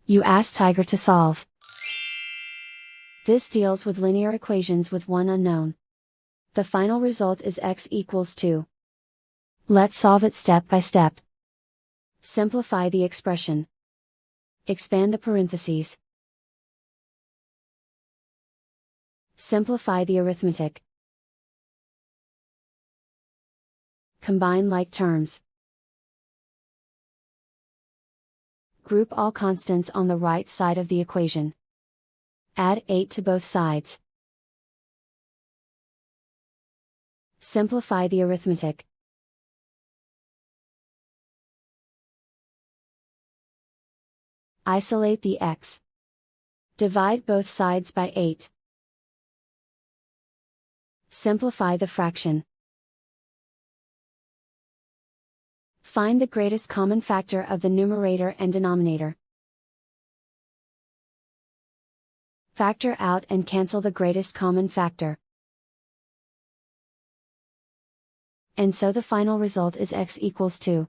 You ask Tiger to solve. This deals with linear equations with one unknown. The final result is x equals 2. Let's solve it step by step. Simplify the expression. Expand the parentheses. Simplify the arithmetic. Combine like terms. Group all constants on the right side of the equation. Add 8 to both sides. Simplify the arithmetic. Isolate the x. Divide both sides by 8. Simplify the fraction. Find the greatest common factor of the numerator and denominator. Factor out and cancel the greatest common factor. And so the final result is x equals 2.